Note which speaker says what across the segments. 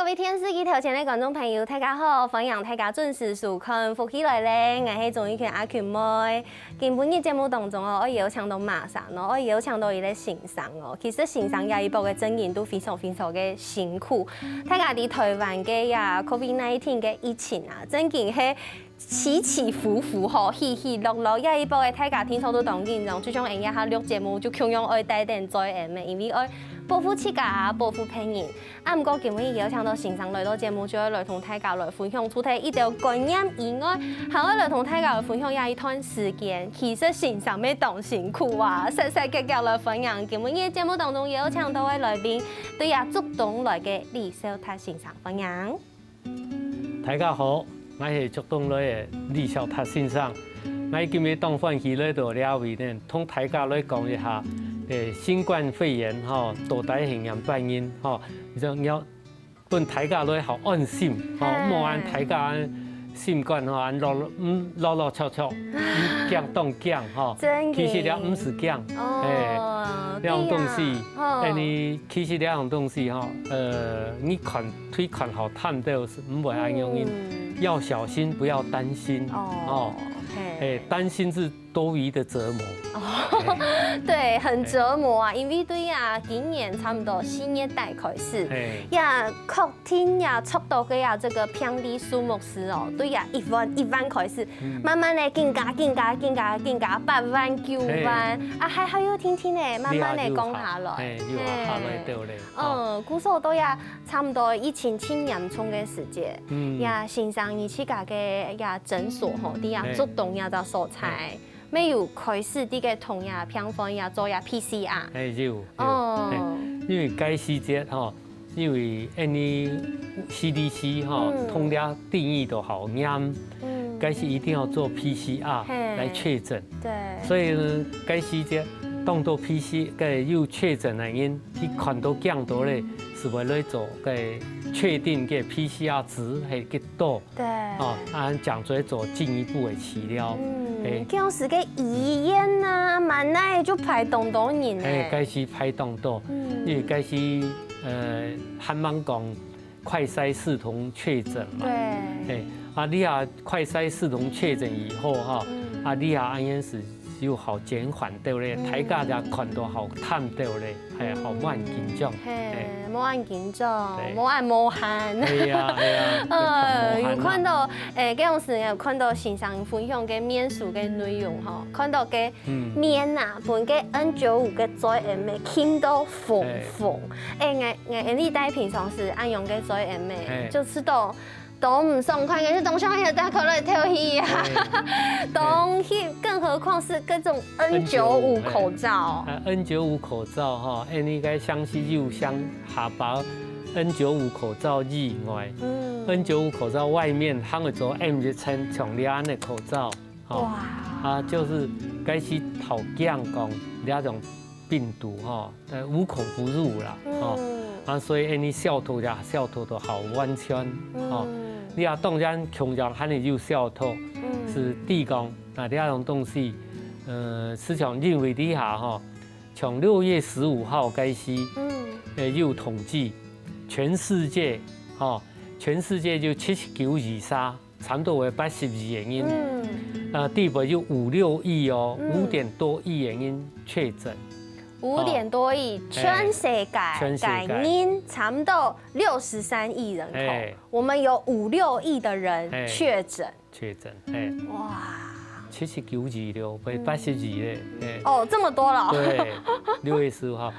Speaker 1: 位电视机头前的观众朋友，大家好！欢迎大家准时收看《福起來咧》，我係綜藝圈阿權妹。今本嘅節目當中哦，我邀請到馬上哦，我邀請到伊咧先生哦。其實先生也一部嘅經驗都非常嘅辛苦。大家喺台灣嘅呀 COVID-19 嘅疫情啊，真嘅係起起伏伏吼，起起落落。也一部嘅大家聽錯都當緊張，最終人家下錄節目就強樣愛帶定在誒咩，因為愛保護自家，保護別人。啊，唔過今日邀請到先生來到節目，就要來同大家來分享出題一條觀念以外，還要來同大家來分享一段時間。其實先生咩當辛苦啊，細細格格來分享。今日嘅節目當中邀請到位來賓，對啊主動來嘅李小達先生分享。
Speaker 2: 大家好，我係主動來嘅李小達先生。我今日當番起來到兩位呢，同大家來講一下新冠肺炎吼，到底係人反應吼，就要本大家來好安心吼，冇按大家心肝吼，按落戳戳，驚當驚吼，其實了唔是驚，呢樣東西，你其實呢樣東西吼，你推看好探到是唔會安樣，要小心，不要擔心哦。擔心是多餘的折磨。
Speaker 1: 對，很折磨啊！因為對啊，今年差不多4月底開始，呀，確定呀，速度嘅呀，這個病例數目是哦，對呀，1萬開始，慢慢嚟增加，8萬、9萬，啊，還有天咧，慢慢嚟降下來，
Speaker 2: 下來到咧。
Speaker 1: 古時候都呀，差唔多疫情輕嚴重嘅時節，呀，先生你自家嘅呀診所吼，啲呀主動呀就所在。沒有開始啲嘅同呀平方呀做呀 PCR。
Speaker 2: 因為該時節吼，因為你 CDC 吼通了定義都好嚴，該是一定要做 PCR 來確診。對。所以呢，該時節當到 PCR 嘅有確診嘅人，佢看到降到咧，是為來做嘅確定嘅 PCR 值係幾多。對。講做做進一步嘅治療。
Speaker 1: 嗰時嘅醫院啊，萬奈就排當多人咧。
Speaker 2: 該是排當多，因為該是漢網講快篩視同確診嘛。對。你啊快篩視同確診以後哈，你啊安樣是又好減緩到咧，大家就看到好探到咧，係好冇人緊張。
Speaker 1: 冇人緊張，冇人冇限。係
Speaker 2: 啊，
Speaker 1: 有看到嗰陣時有看到先生分享嘅面書嘅內容嗬，看到嘅面啊，本嘅 N95嘅在 M 傾到縫。我呢帶平常時按用嘅在 M， 就是都唔爽快嘅，就當上要打開來跳戲啊！當戲，更何況是嗰種 N95 口罩。
Speaker 2: N95 口罩哈，你該相信又相下把 N95 口罩以外，N95 口罩外面還會做 M 字稱長兩的口罩。哇！就是該是好驚講兩種病毒哈，無孔不入啦，所以你消毒都好完全哦。你要當然強調喊你有消毒，是地講那兩種東西，市場認為底下哈，從6月15號開始，有統計，全世界就79億沙，差不多為80億人因，地部有5、6億哦，5點多億人因確診。
Speaker 1: 5點多億，全世界人差不多63億人口，我們有5、6億的人確診。哇
Speaker 2: ，79億了，不80億嘞。
Speaker 1: 這麼多了。
Speaker 2: 對，6月15號，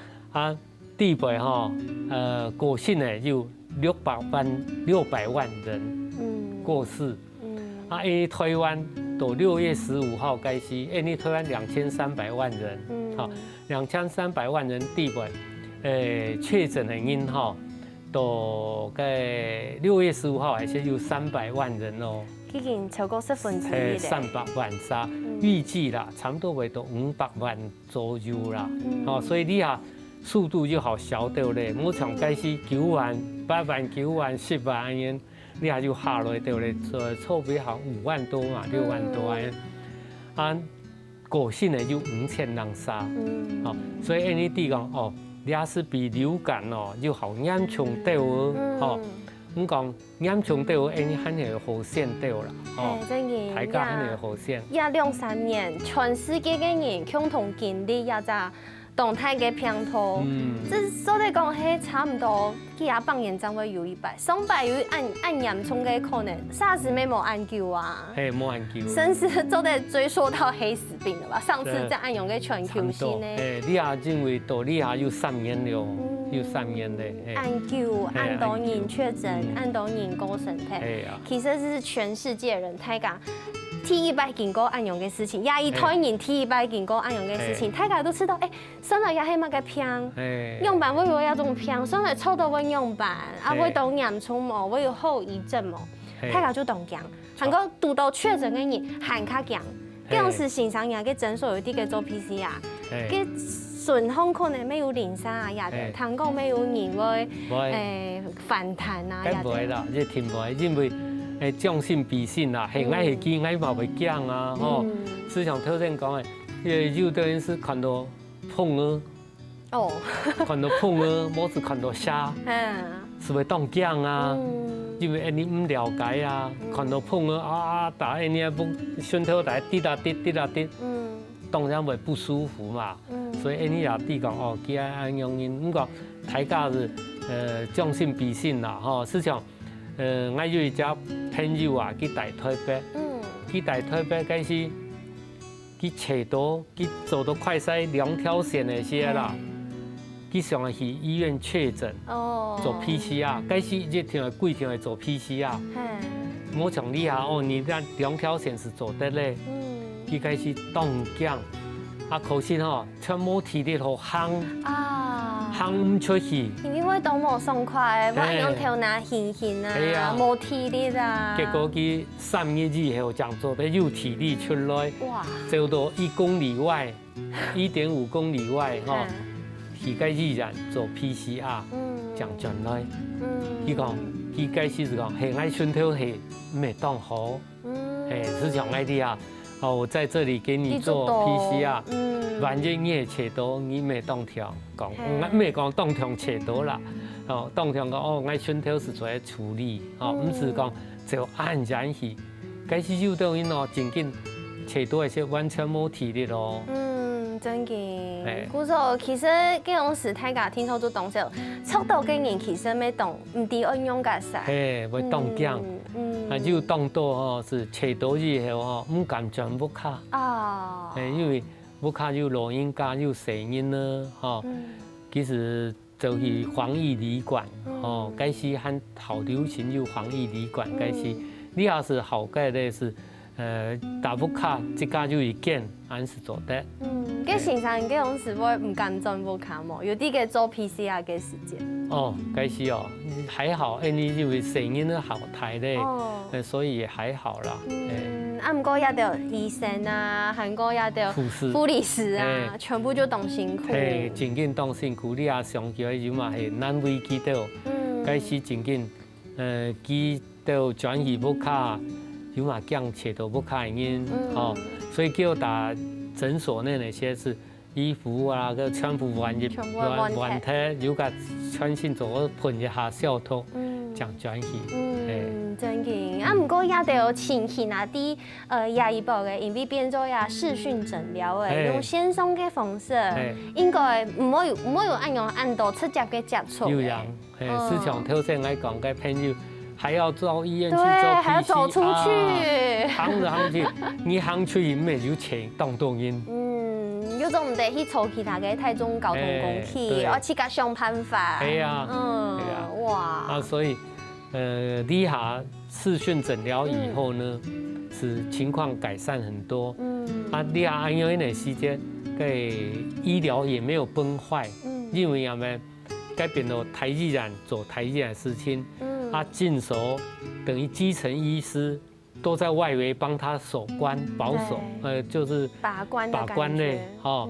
Speaker 2: 地北哈，過世呢有600萬人過世。台灣到6月15號開始，你台灣2300萬人，2300萬人地北，確診的人哈，到6月15號，而且有300萬人哦，
Speaker 1: 已經超過1/4咧
Speaker 2: ，300萬沙，預計啦，差不多會到500萬左右啦，所以你啊，速度就好小到咧，目前開始9萬、8萬、9萬、10萬人。你下就下來到咧，錯別行5萬多嘛，6萬多萬，過世呢有5000人沙，所以你哋講你也是比流感就好嚴重到唔讲严重都有安尼很个好线对啦，
Speaker 1: 哦，真嘅，
Speaker 2: 大家很个好线。
Speaker 1: 也2-3年，全世界嘅人共同经历也只动态嘅平图，这所以讲係差唔多，佢也放眼將會有100，上百有按嚴重嘅可能，啥事咩冇研究啊？
Speaker 2: 係冇研究，
Speaker 1: 甚至都得追溯到黑死病了吧？上次在按用嘅全球性呢？
Speaker 2: 你也認為到你也有3年了，有3年嘞。
Speaker 1: 研究按多人確診，按多人過身體，其實是全世界人大家。T100見過按用嘅事情，也一台人 T100見過按用嘅事情，大家都知道，算了也係乜嘅平，用板會唔會有種平？算了抽到會用板，啊會到嚴重冇，會有後遺症冇，大家就動驚。韓國讀到確診嘅人喊卡驚，嗰陣時線上也嘅診所有啲嘅做 PCR，嘅順風可能沒有零散啊，也得，韓國沒有人會反彈啊，也得。
Speaker 2: 唔會啦，即係聽唔會，因為。將心比心啦，係愛係見愛嘛袂驚啊，吼！思想頭先講嘅，有的人是看到碰鵝，哦，看到碰鵝，冇是看到蝦，是會當驚啊，因為你唔了解啊，看到碰鵝啊，打你也不胸頭大滴啦滴滴啦滴，當然會不舒服嘛，所以你也啲講哦，佢係用因，唔講大家是將心比心啦，吼！思想。我有一隻朋友啊，去大台北，去大台北嗰時，佢斜到，佢做到快篩2條線那些啦，佢上去醫院確診，做 PCR，嗰時一天係幾天係做 PCR，我講你啊，哦，你那2條線是做得咧，佢嗰時當驚，啊，可惜吼，全部體力好夯。行唔出去，
Speaker 1: 因為都冇爽快，我用頭拿輕輕啊，冇體力啊。
Speaker 2: 結果佢3月以後講做得有體力出來，走到1公里外，1.5公里外吼，佢個醫院做 PCR，講進來，佢講佢個時是講係我身體係未當好，是講嗰啲啊。哦，我在這裡給你做 PCR，萬一你係切到，你未當條講，我未講當條切到啦，哦，當條講哦，我身體是做喺處理，哦，唔是講就按然去，嗰時有啲人哦，真緊切到係完全冇體力咯。
Speaker 1: 真嘅，故說其實嗰種時大家聽到都懂咗，速度嘅人其實未懂，唔知按用嘅勢，
Speaker 2: 會當驚。啊，就當到吼是切到以後吼，唔敢轉不卡。啊。因為不卡有老人家有成因啦，吼。其實就去防疫旅館，吼，嗰時很好流行有防疫旅館，嗰時你要是好嘅咧是，打不卡即家就一件，還是做得。
Speaker 1: 嗰線上嗰種是會唔敢轉不卡冇，有啲嘅做 PCR 嘅時間。
Speaker 2: 哦，嗰時哦，還好，你因為聲音都好睇咧，所以也還好啦。啊，唔過也得醫生啊，韓國也得護理師啊，全部就當辛苦。真緊當辛苦，你也上橋有嘛係難為佢到，嗰時真緊，佢到轉移不卡，有嘛驚切到不卡因，哦，所以叫打診所那些是。衣服啊，個全部換睇，有個全身做噴一下消毒，這樣轉去。
Speaker 1: 真嘅。啊，唔過也得有情形啊，啲也一部嘅，因為變做呀視訊診療嘅，用線上嘅方式，應該唔會有按到直接嘅接觸。
Speaker 2: 有樣，市場頭先我講嘅朋友，還要到醫院去做
Speaker 1: PCR，還要走出去，
Speaker 2: 行去，你行出去沒有錢當動因。
Speaker 1: 有種唔得去坐其他嘅大眾交通工具，我自己想辦法。
Speaker 2: 係啊，哇！啊，所以，你下視訊診療以後呢，是情況改善很多。啊，你下按用一段時間，醫療也沒有崩壞，因為我們改變了台醫院做台醫院的事情，啊，進手等於基層醫師。都在外圍幫他守關保守，就是
Speaker 1: 把關
Speaker 2: 嘞，哈，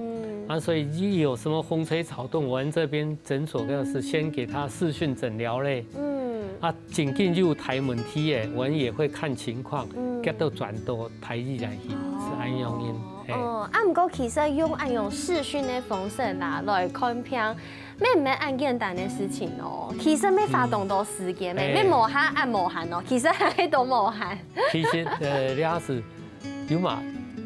Speaker 2: 啊，所以一有什麼風吹草動，我們這邊診所就是先給他視訊診療嘞，啊，真緊要睇問題嘅，我也會看情況，結到轉到台語來去，是安樣因。
Speaker 1: 哦，啊，唔過其實用視訊的方式啦來看片，咩唔係按簡單的事情哦。其實咩花動到時間咩，咩無限按無限哦，其實係都無限。
Speaker 2: 其實你是有嘛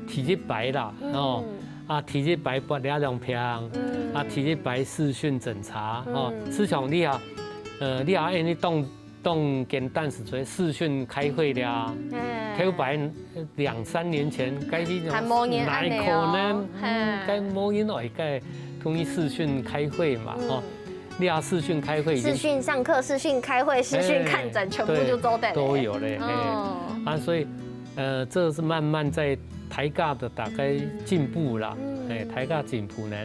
Speaker 2: 體質白啦，哦，啊體質白不了兩片，啊體質白視訊診查，哦，市場你啊，你啊，你動簡單是做視訊開會啦。睇白2-3年前，該是哪可能？該冇人來該同你視訊開會嘛？哦，你要視訊開會，
Speaker 1: 視訊上課、視訊開會、視訊看診，全部就
Speaker 2: 都有嘞。啊，所以這是慢慢在台教的大概進步啦。台教進步呢。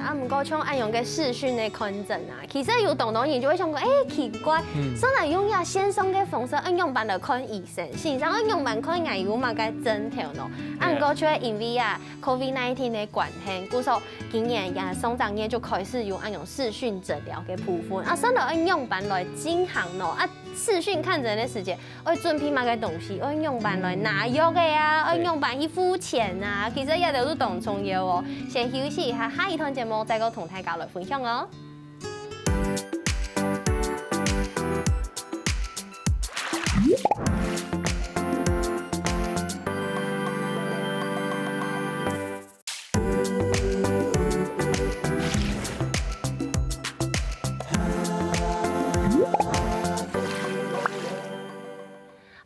Speaker 1: 啊，唔過像按用嘅視訊嘅看診啊，其實有當人就會想講，奇怪，上來用呀線上嘅方式按用版來看醫生，線上按用版看牙醫嘛該整條咯。啊，唔過卻因為啊 COVID-19 嘅關係，故說今年呀上漲業就開始用按用視訊診療嘅部分，啊，上來按用版來進行咯，啊，視訊看診嘅時間，愛準備嘛嘅東西，按用版來拿藥嘅啊，按用版去付錢啊，其實也都是當重要哦。先休息一下，下一堂節目再個同大家來分享哦。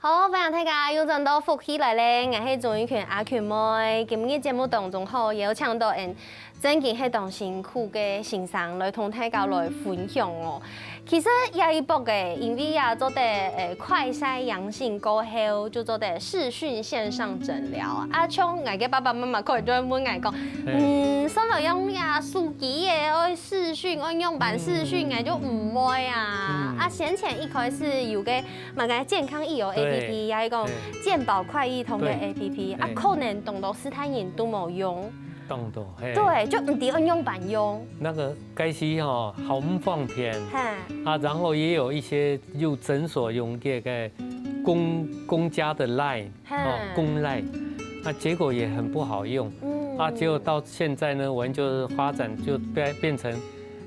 Speaker 1: 好，歡迎大家又轉到福喜來咧，我係鍾玉權阿權妹。今日節目當中好邀請到人真係係當辛苦嘅先生來同大家來分享哦。其實也一步嘅，因為也做得快篩陽性過後，就做得視訊線上診療。啊，像我嘅爸爸媽媽可能就會問我講，上來用呀手機嘅愛視訊，愛用版視訊嘅就唔會啊。啊，先前一開始有嘅乜嘅健康益友 APP， 也一個健保快易通嘅 APP， 啊，可能當到其他人都冇用。對，就唔抵按用版用。那
Speaker 2: 個該是哈好唔方便，啊，然後也有一些用診所用這個公家的 line， 公 line， 啊，結果也很不好用，啊，結果到現在呢，我們就發展就變成，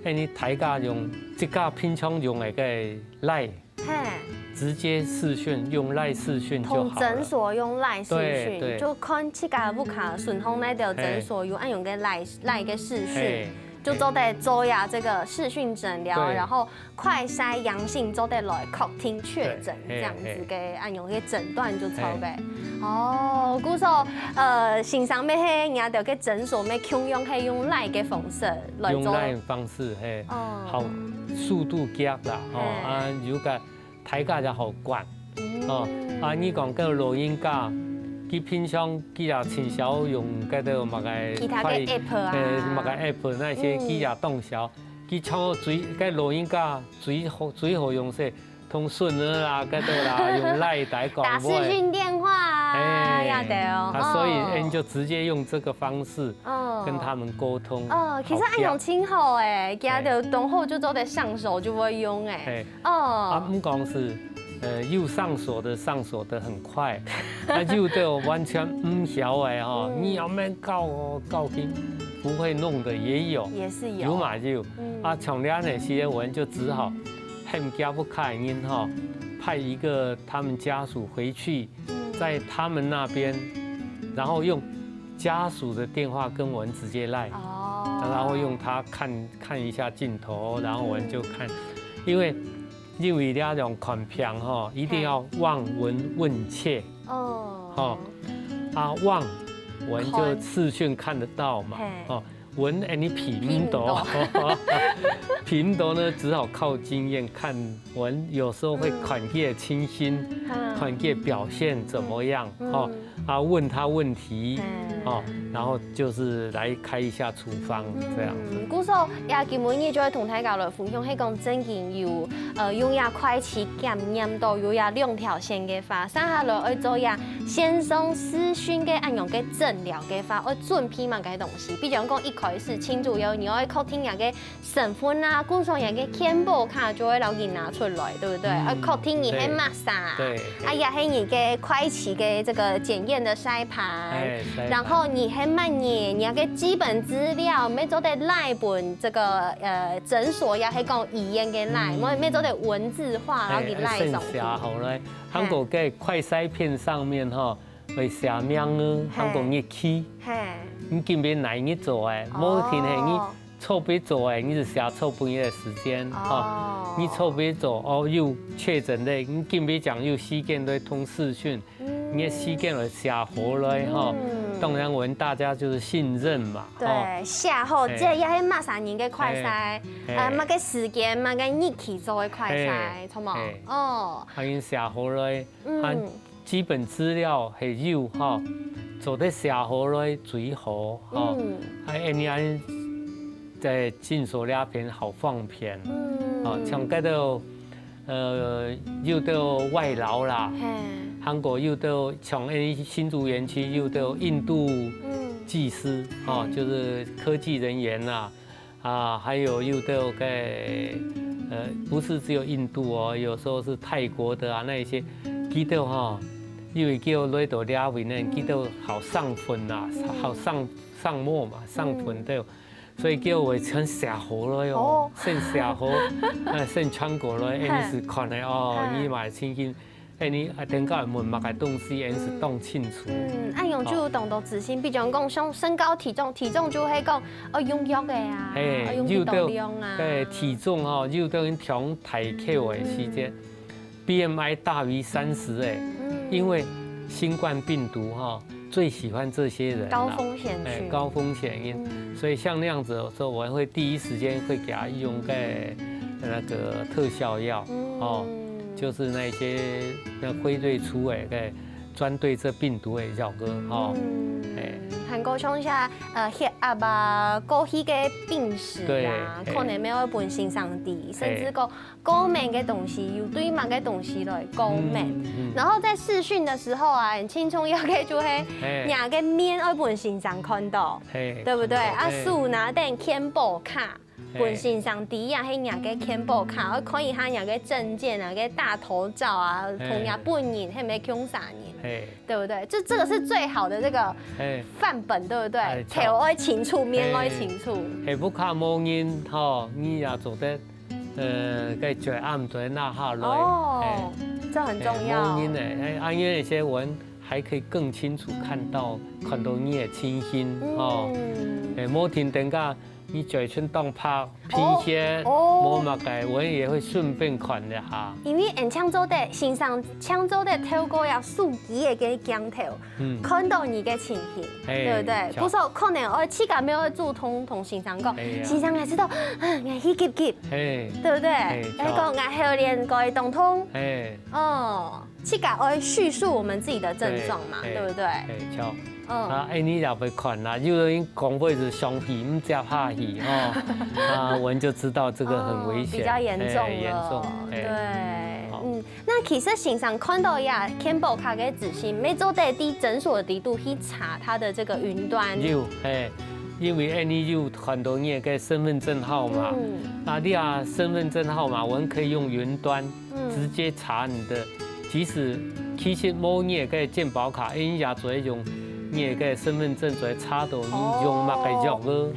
Speaker 2: 你台教用這個平常用那個 line。直接視訊用賴視訊就好了。同診所用賴視訊，就看自家不卡順豐那條診所用按用個賴個視訊，就做得做呀這個視訊診療，然後快篩陽性做得來確定確診，這樣子嘅按用個診斷就超嘅。哦，故說先生咩係人家條個診所咩強用係用賴嘅方式來做。用賴方式係，好速度急啦，啊如果。台教就好管，哦，啊，你講個老人家，佢平常佢也很少用嗰啲乜嘅
Speaker 1: 其他嘅 app 啊，
Speaker 2: 乜嘅 app 那些佢也動少，佢超最個老人家最好用是通訊啦，嗰啲啦，用賴打講，
Speaker 1: 打視訊電話啊，也得哦。
Speaker 2: 啊，所以你就直接用這個方式跟他們溝通。
Speaker 1: 哦，其實按用挺好誒，佢就當好就做得上手就會用誒。哦。
Speaker 2: 啊，唔講是，又上手得很快，那又都完全唔曉誒哈，你要咩搞緊，不會弄的也有。
Speaker 1: 也是有。
Speaker 2: 有嘛就，啊，像呢那些我們就只好。很家不開因哈，派一個他們家屬回去，在他們那邊，然後用家屬的電話跟我們直接賴，然後用他看一下鏡頭，然後我們就看，因為那種看片哈，一定要望聞問切哦，啊望，我們就視訊看得到嘛，哦。聞你品讀，品讀呢只好靠經驗看聞，有時候會看佢清新，看佢表現怎麼樣，哦，啊問他問題，哦，然後就是來開一下處方這樣子。
Speaker 1: 故說也基本嘢就係同大家來分享，係講真件要用也快速檢驗到有也兩條線嘅法，剩下來要做也線上視訊嘅按用嘅診療嘅法，要準備嘛嘅東西，比如講一开始，亲主要你要靠听人嘅成分啊，顾上人嘅健保卡就会老给拿出来，对不对？靠听你喺抹砂，
Speaker 2: 对，
Speaker 1: 呀喺你嘅快期嘅这个检验的筛盘，然后你喺慢嘢，你要嘅基本资料，每做得赖本这个诊所也喺讲医院嘅赖，每做得文字化，然后给赖上去。
Speaker 2: 好咧，韩国嘅快筛片上面吼。会写名呢，韩国日期，你今边哪一做诶？某天系你错别做诶，你就写错半夜的时间哈。你错别做哦，又确诊的，你今边讲又时间都通视讯，你时间来写好来哈。当然，我们大家就是信任嘛。
Speaker 1: 对，写好这也系马上年嘅快筛，乜嘅时间，乜嘅日期做嘅快筛，错冇？哦，
Speaker 2: 已经写好来，基本资料系有哈，做得写好来最好哈。你安在诊所那边好放片，像嗰度又到外劳啦，韩国又到像新竹园区又到印度技师就是科技人员啦，还有又到不是只有印度哦，有时候是泰国的那一些，记得哈。因为叫来到俩位呢，记得好上粉啦，好上墨嘛，上粉都，所以叫我很写好了哟，先写好，先穿过来，你是看的哦，你买清清，你等下问嘛个东西，你是懂清楚。
Speaker 1: 按用就懂得自信，比如讲身高体重就会讲用药的呀，用运动量啊。
Speaker 2: 对，体重哦，又等于调体克的时间 ，BMI 大于30哎。因为新冠病毒最喜欢这些人，
Speaker 1: 高风险区，
Speaker 2: 高风险因，所以像那样子的时候，我会第一时间会给他用那个特效药，就是那些辉瑞出专对这病毒的药膏，
Speaker 1: 韩国像下血压啊、高血嘅病史啊，可能要本身上低，甚至个高敏嘅东西，有对某嘅东西来高敏。然后在视讯的时候啊，很轻松要嘅就系两个面要本身上看到，对不对？数拿定健保卡。本身上第一係人嘅健保卡，可以睇人嘅證件啊、嘅大頭照啊，同人本人係咪強啥人，對不對？這個是最好的這個範本，對不對？頭愛清楚，面愛清楚。
Speaker 2: 係不靠冇人你也做得嘅最暗最那下來。
Speaker 1: 哦，這很重要。
Speaker 2: 冇人因為那些文還可以更清楚看到你嘅清新冇聽等下。你嘴唇动拍皮鞋，摸嘛个，我也会顺便看一下。
Speaker 1: 因为抢走的身上抢走的透过要手机的个镜头，看到你的情形，对不对？不说可能我气感没有做同身上讲，身上也知道眼喜急急，对不对？那个眼后连个动痛，气感会叙述我们自己的症状嘛，对不对？
Speaker 2: 你也会看啦，有人讲会是上戏唔接下戏我们就知道这个很危险，
Speaker 1: 比较严重了。对，那其实身上看到呀，健保卡嘅资讯，每周在诊所的度去查他的这个云端。
Speaker 2: 有，因为你有很多你嘅身份证号码，你身份证号码，我们可以用云端直接查你的，即使其實冇你嘅健保卡，你也做用。你嘅身份證就係查到你用乜嘅藥物，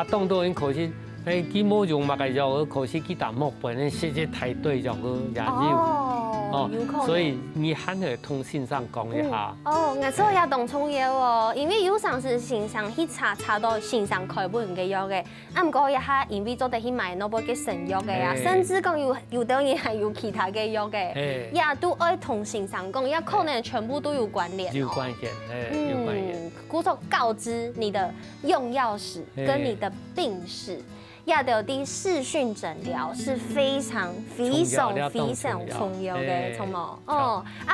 Speaker 2: 當到因可惜，佢冇用乜嘅藥物，可惜佢但冇本身寫只太對藥物也有，所以你還係通信上講一下。
Speaker 1: 我錯也當重要因為有時是線上去查到線上開本嘅藥嘅，唔過一下因為做得去買嗰部嘅神藥嘅啊，甚至講有當然係有其他嘅藥嘅，也都愛同線上講，也可能全部都有關聯。
Speaker 2: 有關聯，有關聯。
Speaker 1: 故作告知你的用藥史跟你的病史。要到啲視訊診療是非常重要嘅，錯冇？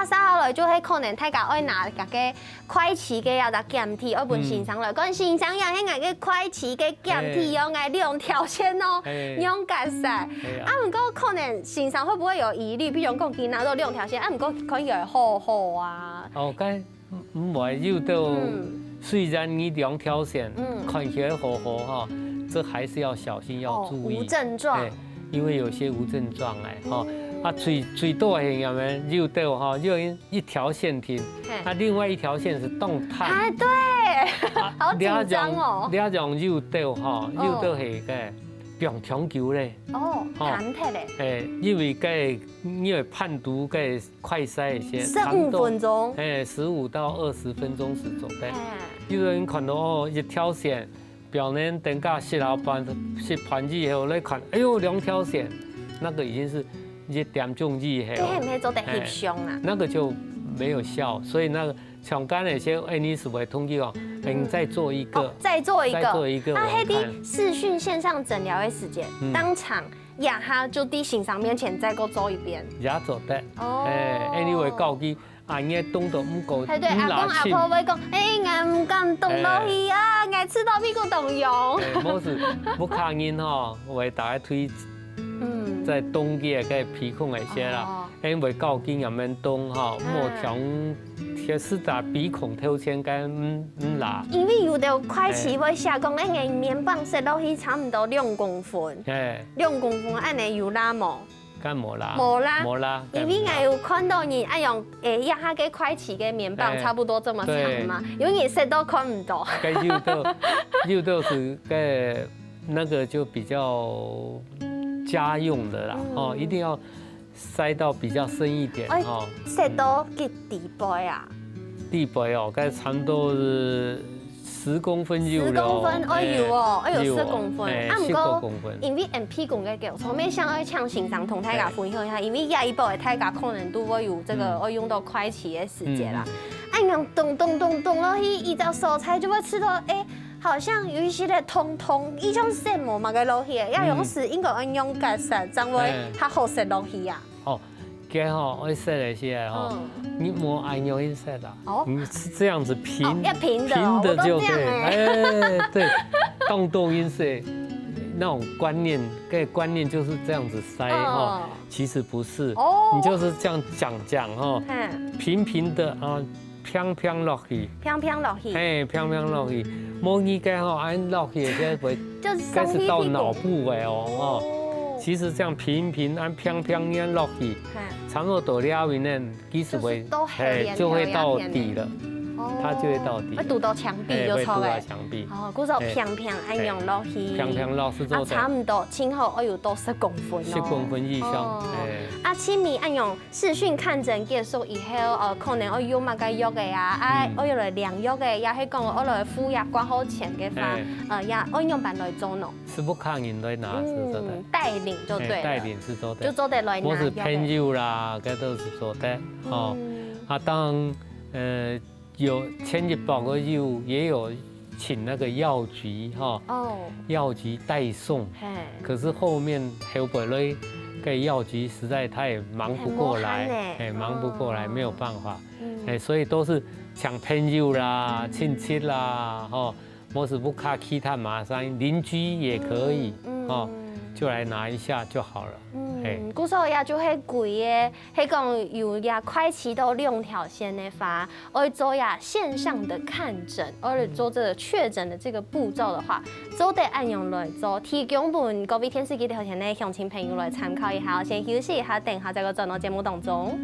Speaker 1: 稍後來就係可能大家愛拿個快期嘅有個檢體，愛本身上來講，身上有迄個快期嘅檢體有愛2條線用解釋。唔過可能身上會不會有疑慮？譬如講見拿到2條線，唔過可以好啊。
Speaker 2: 唔係要到。虽然你两条线看起来好好哈，这还是要小心，要注意。
Speaker 1: 无症状。
Speaker 2: 因为有些无症状哈。啊，最多的有没有？肉豆哈，就一条线停，那另外一条线是动态。
Speaker 1: 哎，对，好紧张哦。
Speaker 2: 两种肉豆哈，肉豆係嘅棒長球咧。
Speaker 1: 哦，彈鐵咧。
Speaker 2: 因為判讀嘅快篩一些
Speaker 1: 15分鐘。
Speaker 2: 15到20分鐘是做的。有人看到哦一條線，表面等下洗盤子以後來看，哎呦兩條線，那個已經是。一點鐘以後，
Speaker 1: 係唔係做得翕相啊？
Speaker 2: 那個就沒有效，所以那個像剛才那些，你是否通知哦？你再做一個，
Speaker 1: 再做一個。
Speaker 2: 那
Speaker 1: 黑的視訊線上診療的時間，當場呀哈就喺欣賞面前再過做一遍。
Speaker 2: 也做得。你會教佢阿爺動作唔夠，
Speaker 1: 係對，阿公阿婆會講，我唔敢動落去啊，我吃到屁股動用。
Speaker 2: 冇事，冇卡人吼，為大家推。在冬季嘅鼻孔那些啦，因為高筋入面凍哈，莫強貼是打鼻孔透前間唔拿。
Speaker 1: 因為有的快期會寫講，個棉棒塞落去差唔多2公分，2公分，安尼有拉冇？
Speaker 2: 干冇啦？
Speaker 1: 冇啦。因為我有看到你用壓下嘅快期嘅棉棒差不多這麼長嘛，因為你塞都看唔到。
Speaker 2: 肉豆是個那個就比較。家用的啦，一定要塞到比較深一點哦。
Speaker 1: 塞到幾地背啊？
Speaker 2: 地背哦，該差不多是10公分有了。10公分，10
Speaker 1: 公分。
Speaker 2: 10公分。
Speaker 1: 因為屁股嘅腳，後面想要搶欣賞同大家分享一下，因為下一步嘅大家可能都會有這個會用到快期嘅時間啦。按樣咚落去，一道蔬菜就會吃到好像有一些的痛，一種食物嘛個落去，要用時應該用夾實，將會較好食落去啊。
Speaker 2: 哦，嘅吼，我食那些吼，你莫按用一食啦，你是這樣子平，
Speaker 1: 要平
Speaker 2: 的就可以。對，動音色那種觀念就是這樣子塞哈，其實不是，你就是這樣講哈，平的啊。飄落去，
Speaker 1: 飄落去，
Speaker 2: 飄落去，冇依家吼，按落去嘅會開始到腦部位哦，其實這樣平按飄按落去，差不多到了面呢，其實會就會到底了。它就會到底，
Speaker 1: 會堵到牆壁就錯嘅。
Speaker 2: 哦，
Speaker 1: 嗰種平按用落去，
Speaker 2: 平落去做。
Speaker 1: 差唔多，前後我有到10公分
Speaker 2: 10公分以上。
Speaker 1: 親密按用視訊看診結束以後，可能我用乜嘅藥嘅啊，我用嚟量藥嘅，也係講我來敷藥掛好錢嘅話，也我用辦來做咯。
Speaker 2: 是不看人來拿是做的，
Speaker 1: 帶領就對了。
Speaker 2: 帶領是做的，
Speaker 1: 就做得來拿藥。
Speaker 2: 我是偏肉啦，嗰都是做的。哦，當有前一包個肉也有請那個藥局哈，藥局代送，可是後面後來個藥局實在他也忙不過來，忙不過來沒有辦法，所以都是搶朋友啦、親戚啦，哈，或是不卡其他馬上鄰居也可以，哦，就來拿一下就好了。
Speaker 1: 古時候也就係貴嘅，係講有也快期到2條線的話，我做呀線上的看診，我做這個確診的這個步驟的話，都得按用來做，提供俾各位天使機條線的鄉親朋友來參考一下。先休息一下，等下再個轉到節目當中。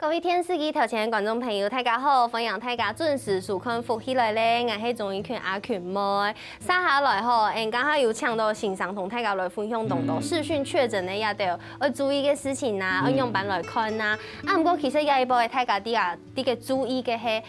Speaker 1: 各位天使機頭前嘅觀眾朋友，大家好，歡迎大家準時收看福起來咧，我係鍾意權阿權妹。三下來吼，剛好有搶到欣賞同大家來分享同到視訊確診嘅也都要注意嘅事情啊，要用版來看啊。不過其實有一部嘅大家啲嘅注意嘅係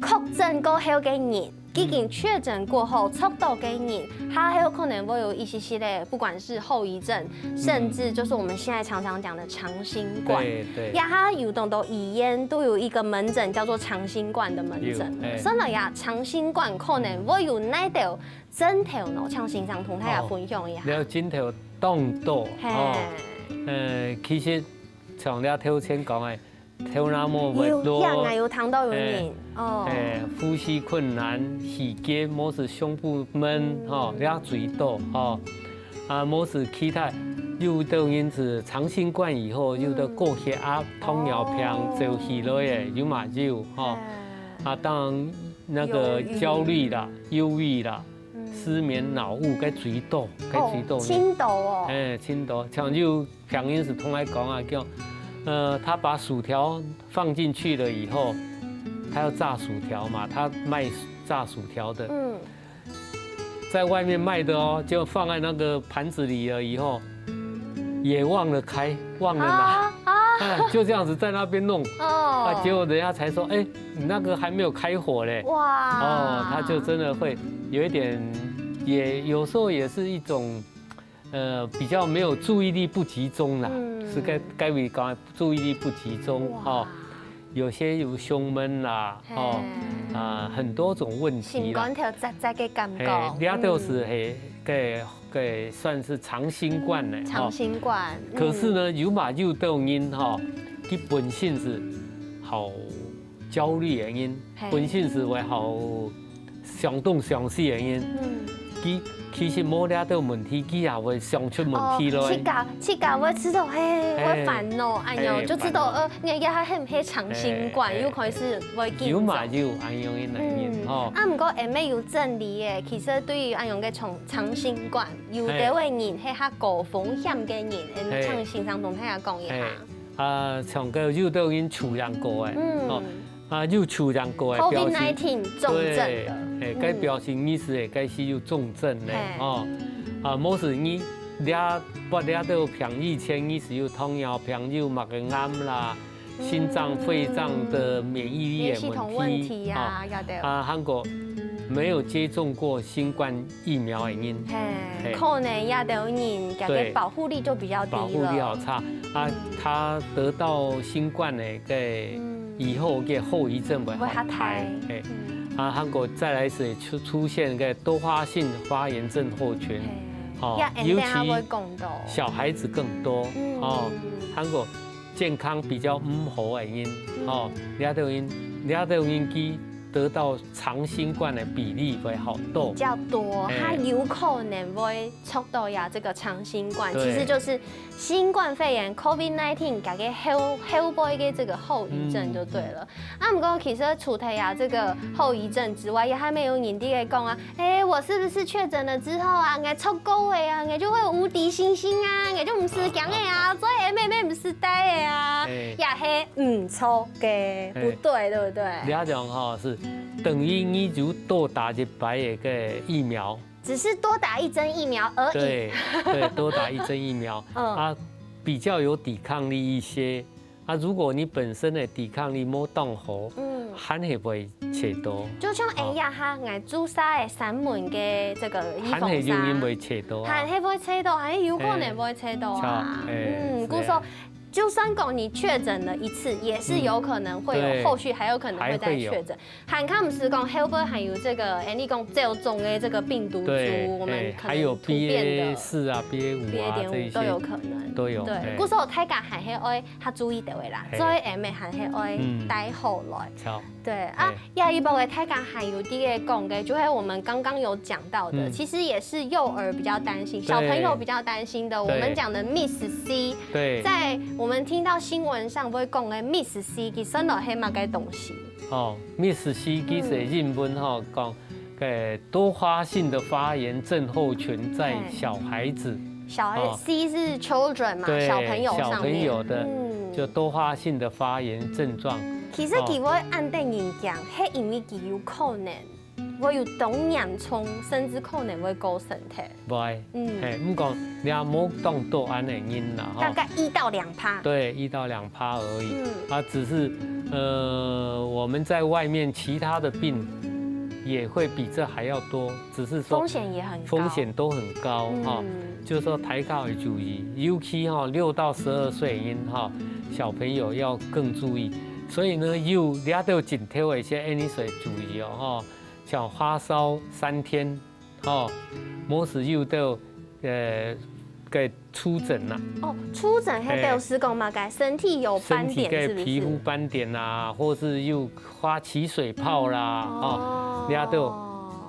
Speaker 1: 確診過後嘅人。已經確診過後，測到嘅人，還有可能會有一些些的，不管是後遺症，甚至就是我們現在常常講的長新冠。對。呀，它有棟到醫院都有一個門診叫做長新冠的門診。所以呀，長新冠可能會有哪條症頭呢？像先生同大家分享一下。
Speaker 2: 了，症頭當多。其實像了头先讲的，头那么
Speaker 1: 有
Speaker 2: 多，
Speaker 1: 痒有糖到有人哦，
Speaker 2: 呼吸困难、气结，某是胸部闷，了嘴抖，某是其他。又都因此长新冠以后，又都高血压、糖尿病、走起来的有嘛有当然那个焦虑啦、忧郁啦、失眠、脑雾、该嘴抖，
Speaker 1: 青豆哦，
Speaker 2: 青豆，像就平因是通来讲啊，叫他把薯条放进去了以后，他要炸薯条嘛，他卖炸薯条的，在外面卖的哦，就放在那个盘子里了以后。也忘了开，忘了拿，就这样子在那边弄，结果人家才说，哎，你那个还没有开火嘞，哇，他就真的会有一点，也有时候也是一种，比较没有注意力不集中啦，是该为讲注意力不集中，有些有胸闷啦，很多种问题啦，
Speaker 1: 心肝条杂杂的感觉，
Speaker 2: 俩都是给算是长新冠的，
Speaker 1: 长新冠。
Speaker 2: 可是呢，有嘛有抖音它本性是好焦虑原因，本性是为好想东想西原因。其实冇了到问题，佢也会想出问题咯。
Speaker 1: 去搞我知道会烦恼，哎呦，就知道人家係唔係長新冠，有可能是會緊張。
Speaker 2: 有嘛有，安樣嘅難言哦。
Speaker 1: 唔過誒咩有真理嘅，其實對於安樣嘅長新冠，有啲位人係較高風險嘅人，長先生同大家講一下。
Speaker 2: 像個有都已經出現過嘅，有出現過嘅表示
Speaker 1: COVID-19 重症的。
Speaker 2: 該表示你是該是有重症的某是你不了到平以前你是有糖尿病、有脈癌啦、心臟、肺臟的免疫力的問題韓國沒有接種過新冠疫苗的人，
Speaker 1: 可能也都人家的保護力就比較低了，
Speaker 2: 保護力好差他得到新冠的以後嘅後遺症會好大。韓國再來是出現個多發性發炎症候群，尤其小孩子更多。韓國健康比較唔好嘅人，了都因佢得到長新冠的比例會好多，
Speaker 1: 比較多，它有可能會促到呀這個長新冠，其實就是新冠肺炎 COVID-19 加個後背嘅這個後遺症就對了。不過其實除了呀這個後遺症之外，也還沒有人哋嘅講啊，我是不是確診了之後啊，我出高嘅啊，我就會有無敵星星啊，我就唔是強嘅啊，所以妹唔是呆嘅啊，也係唔錯嘅，不對，對不對？
Speaker 2: 了解是。等於你就多打一排的個疫苗，
Speaker 1: 只是多打一針疫苗而已。
Speaker 2: 對，多打一針疫苗，比較有抵抗力一些。如果你本身的抵抗力冇當好，還係會切到。
Speaker 1: 就像哈，我注射的3門嘅這個預防針，
Speaker 2: 還係容易會切到，
Speaker 1: 還係會切到，還有可能會切到啊。故說。就算講你確診了一次，也是有可能會有後續，還有可能會再確診。韓康唔是講後邊還有這個，你講這種的這個病毒株，我們可能突變的
Speaker 2: BA4啊、BA5啊這些
Speaker 1: 都有可能。
Speaker 2: 都有。
Speaker 1: 對，故所大家還係愛較注意到的啦，所以誒咪還係愛帶好來。對啊，亞一部嘅大家還有啲嘅講嘅，就係我們剛剛有講到的，其實也是幼兒比較擔心，小朋友比較擔心的。我們講的 Miss C， 在我們聽到新聞上會講嘅 Miss C， 其實係乜嘅東西
Speaker 2: ？Miss C 其實英文講多發性的發炎症候群在小孩子。
Speaker 1: 小孩 C 是 children 嘛，小朋友上面。小朋友
Speaker 2: 的就多發性的發炎症狀。
Speaker 1: 其實佢會按定人講，係因為佢有可能會有動嚴重，甚至可能會過身體。
Speaker 2: 會，唔講你也冇當多安的因啦，
Speaker 1: 大概1到2%。對
Speaker 2: ，1到2%而已。只是我們在外面其他的病也會比這還要多，只是說
Speaker 1: 風險也很高，
Speaker 2: 風險都很高就是說大家要注意，尤其6到12歲因小朋友要更注意。所以呢，有了到枕頭的一些你水注意像發燒3天，某時有到给出疹啦。
Speaker 1: 哦，出疹还表示讲嘛，该身体有斑点，是不是？
Speaker 2: 皮肤斑点啦，或是又发起水泡啦，哦，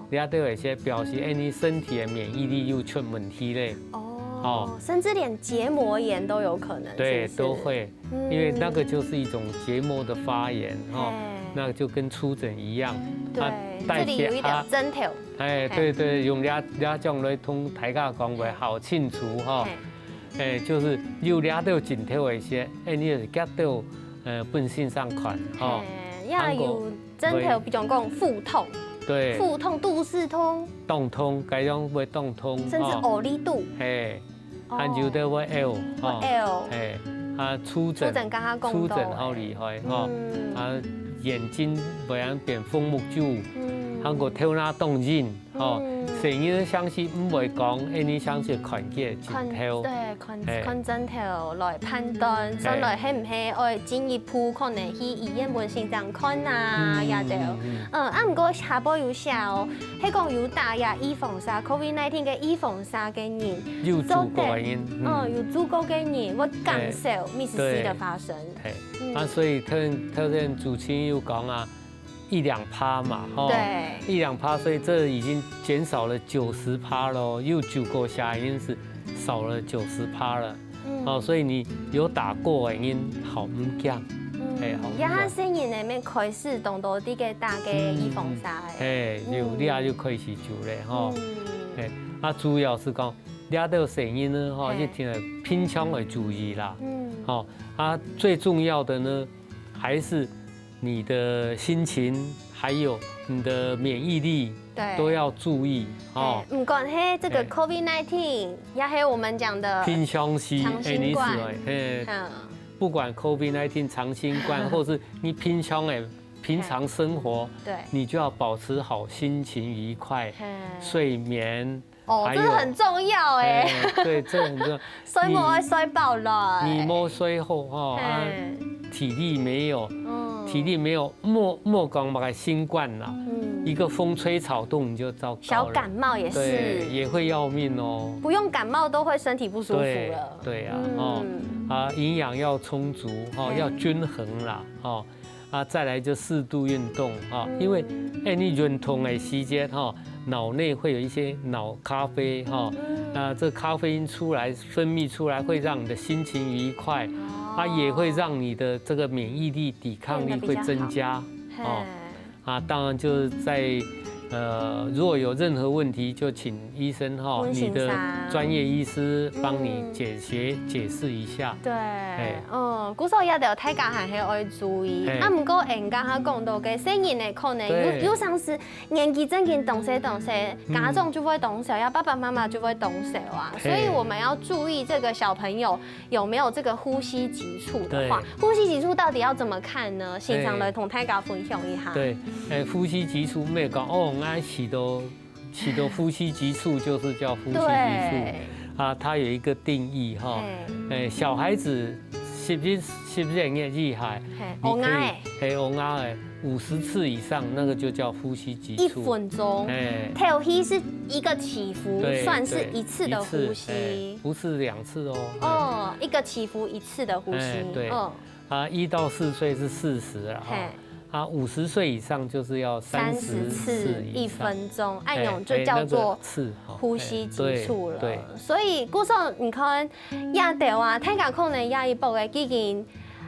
Speaker 2: 你都有一些表示，你身体的免疫力又出问题嘞。
Speaker 1: 哦，甚至连结膜炎都有可能。
Speaker 2: 对，都会，因为那个就是一种结膜的发炎哦，那个就跟出疹一样。
Speaker 1: 对，这里有一点针头。
Speaker 2: 对，用俩种来通大家讲话好清楚哈。就是有俩到枕头的些，你就是夹到本性上款哈。
Speaker 1: 也有针头，比如讲腹痛。
Speaker 2: 对，
Speaker 1: 腹痛、肚脐痛、
Speaker 2: 肚痛，该种会肚痛，
Speaker 1: 甚至呕力肚，
Speaker 2: 还有的会 L，出疹好厉害哈，眼睛不然变枫木酒，韩国头脑动静，成日相信唔会讲，你相信看见枕头，
Speaker 1: 对，看枕头来判断，上来係唔係愛進一步可能去醫院門診上看啊，也對。唔過下波有寫哦，係講有打呀預防沙 COVID-19 嘅預防沙嘅人，
Speaker 2: 有足夠嘅人，
Speaker 1: 有足夠嘅人會減少密斯氏的發生。
Speaker 2: 所以特別主持有講啊。1-2%嘛，
Speaker 1: 对
Speaker 2: ，1-2%，所以这已经减少了90%了，又9个下因是少了90%了，所以你有打过的因好唔惊，
Speaker 1: 好。也下新年里面開始多啲嘅打嘅預防沙，
Speaker 2: 有就開始做咧，主要是講抓到成因呢，一定係平常要注意啦，最重要的呢，還是。你的心情还有你的免疫力，都要注意哦。
Speaker 1: 不管係這個 COVID-19，也係我們講的
Speaker 2: 平常時，
Speaker 1: 新冠，
Speaker 2: 不管 COVID-19 長新冠，或是你平常生活，你就要保持好心情愉快，睡眠。
Speaker 1: 这個很重要哎。
Speaker 2: 對，這很重要。
Speaker 1: 睡冇愛睡飽了。
Speaker 2: 你冇睡好體力沒有。莫講買新冠啦，一個風吹草動你就糟糕了。
Speaker 1: 小感冒也是，
Speaker 2: 也會要命哦。
Speaker 1: 不用感冒都會身體不舒服了。
Speaker 2: 對啊，營養要充足，要均衡啦，再來就適度運動，因為你運動的時間，腦內會有一些腦咖啡，這咖啡因出來分泌出來，會讓你的心情愉快。也會讓你的這個免疫力、抵抗力會增加，當然就是在如果有任何問題，就請醫生你的專業醫師幫你解釋一下。
Speaker 1: 對，古時候也要大家還係要注意。不過人家講到嘅成人呢，可能有像是年紀增緊動手，家長就會動手，要爸爸媽媽就會動手啊。所以我們要注意這個小朋友有沒有這個呼吸急促的話，呼吸急促到底要怎麼看呢？現場來同大家分享一下。
Speaker 2: 對，呼吸急促沒有講起到呼吸急促就是叫呼吸急促它有一個定義小孩子是不是很厲害？你可以50次以上，那個就叫呼吸急促。
Speaker 1: 1分鐘，頭吸是一個起伏，算是一次的呼吸，
Speaker 2: 不是2次哦。
Speaker 1: 一個起伏1次的呼吸。
Speaker 2: 對，1到4歲是40了50歲以上就是要30次1分鐘，按用就叫做呼吸急促了。對，所
Speaker 1: 以古時候你看亞掉大家可能亞一部嘅已經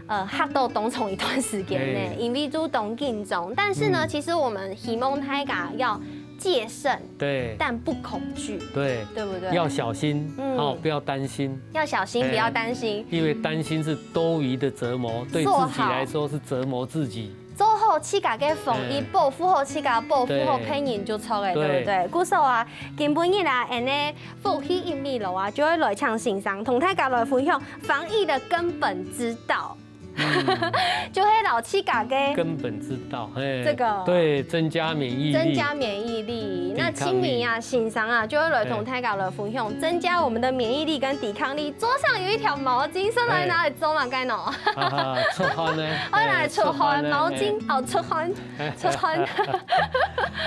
Speaker 1: 嚇到凍從一段時間呢，因為都凍緊張。但是呢，其實我們希望大家要戒慎，但不恐懼，對不對？
Speaker 2: 要小心，不要擔心。
Speaker 1: 要小心，不要擔心，
Speaker 2: 因為擔心是多餘的折磨，對自己來說是折磨自己。
Speaker 1: 做好自家嘅防疫，保護好自家，保護好病人就錯嘅，對不對？古時候根本日呼吸一米路就會來場欣賞，同大家來分享防疫的根本之道。就係老自家嘅
Speaker 2: 根本之道，
Speaker 1: 這個
Speaker 2: 對，增加免疫力，
Speaker 1: 增加免疫力。那清明欣賞就會來同大家來分享，增加我們的免疫力跟抵抗力。桌上有一條毛巾，上來拿嚟做嘛？該喏，
Speaker 2: 出汗呢？
Speaker 1: 我來出汗，毛巾出汗，出汗。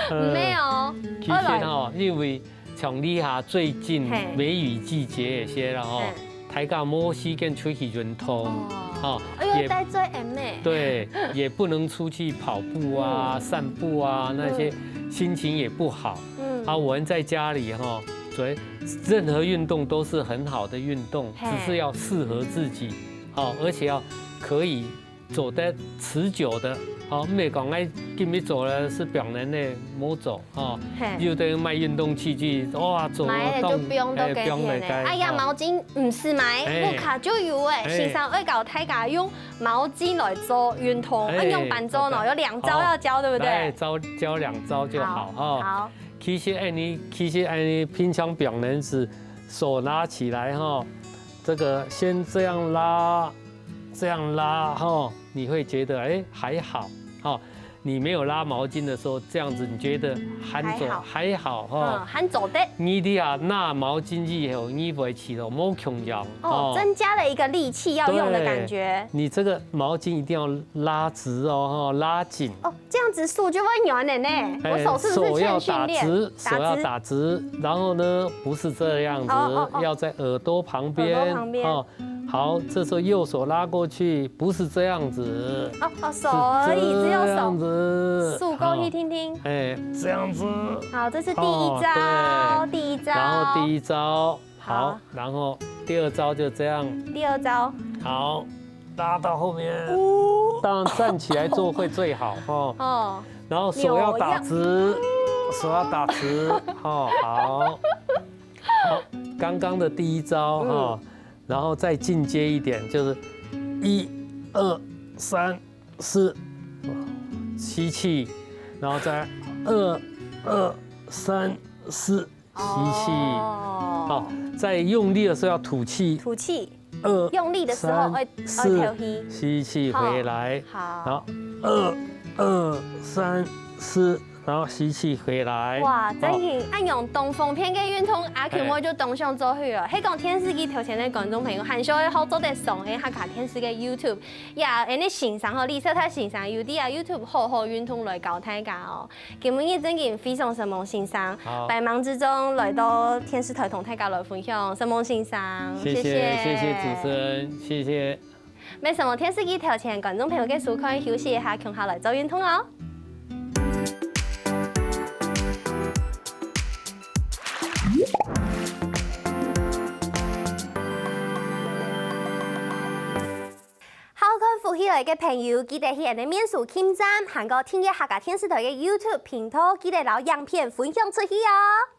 Speaker 1: 沒有，
Speaker 2: 其實因為像你下最近梅雨季节那些了哦，大家没时间出去运动，
Speaker 1: 哦，哎呦，带最 M 呢。
Speaker 2: 对，也不能出去跑步啊、散步啊，那些心情也不好。啊，我们在家里哈，所以任何运动都是很好的运动，只是要适合自己，哦，而且要可以走得持久的。哦，唔係講誒，今日做咧是表人咧冇做哦，有的買運動器具，哇，做
Speaker 1: 買就不用都給錢咧。哎呀，毛巾唔是買，不卡就有誒。先生會教大家用毛巾來做運動，用伴奏呢，有2招要教，對不對？
Speaker 2: 哎，教2招就好哈。
Speaker 1: 好。
Speaker 2: 其實你平常表人是手拿起來哈，這個先這樣拉哈，你會覺得哎還好。好，你沒有拉毛巾的時候，這樣子你覺得還好哈？
Speaker 1: 還走的。
Speaker 2: 你的啊，拿毛巾以後，你不會起到冇窮樣
Speaker 1: 哦，增加了一個力氣要用的感覺。
Speaker 2: 你這個毛巾一定要拉直哦，拉緊。
Speaker 1: 哦，這樣子手就會軟了呢。我手是不是欠訓練？
Speaker 2: 手要打直，然後呢，不是這樣子，要在耳朵旁邊。哦。好，這時候右手拉過去，不是這樣子。
Speaker 1: 哦，手而已，只有手。
Speaker 2: 這樣子。
Speaker 1: 數勾一聽聽。
Speaker 2: 哎，這樣子。
Speaker 1: 好，這是第一招，第一招。
Speaker 2: 然後第一招，好，然後第2招就這樣。
Speaker 1: 第2招。
Speaker 2: 好，拉到後面。當然站起來做會最好哦。哦。然後手要打直，手要打直。哦，好。好，剛剛的第1招哈。然後再進階一點，就是1、2、3、4，吸氣，然後再2、3、4，吸氣，好，在用力的時候要吐氣，
Speaker 1: 吐氣，2、用力的時候會吐氣，
Speaker 2: 吸氣回來，
Speaker 1: 好，
Speaker 2: 然後2、3、4。然後吸氣回來。
Speaker 1: 哇，真係按用東風片嘅運動，阿球妹就動上做去了。喺講電視機頭前嘅觀眾朋友，很少好做得上誒，下卡電視嘅 YouTube，呀，誒你欣賞和李色他欣賞 YouTube 好運動來教大家哦。今日真係非常神夢欣賞，百忙之中來到電視台同大家來分享神夢欣賞，
Speaker 2: 謝謝主持人，謝謝。
Speaker 1: 咩什麼電視機頭前觀眾朋友嘅收看休息一下，共下來做運動哦。福喜來嘅朋友，記得去人哋面書網站，韓國聽嘅客家電視台嘅 YouTube 頻道，記得攞影片分享出去哦。